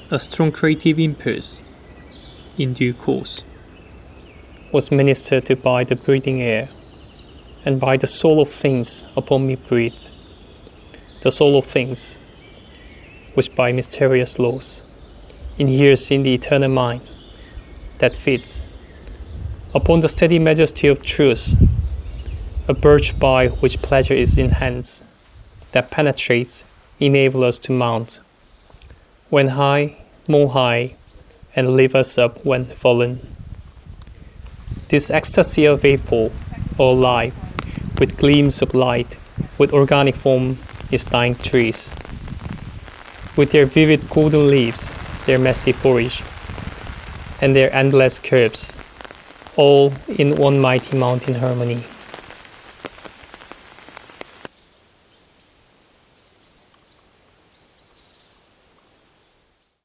A strong creative impulse, in due course, was ministered to by the breathing air, and by the soul of things upon me breathe, the soul of things, which by mysterious laws inheres in the eternal mind, that feeds upon the steady majesty of truth, a birch by which pleasure is enhanced, that penetrates, enable us to mount, when high, more high, and lift us up when fallen. This ecstasy of vapor, or life, with gleams of light, with organic form, is dying trees, with their vivid golden leaves, their messy foliage, and their endless curves, all in one mighty mountain harmony.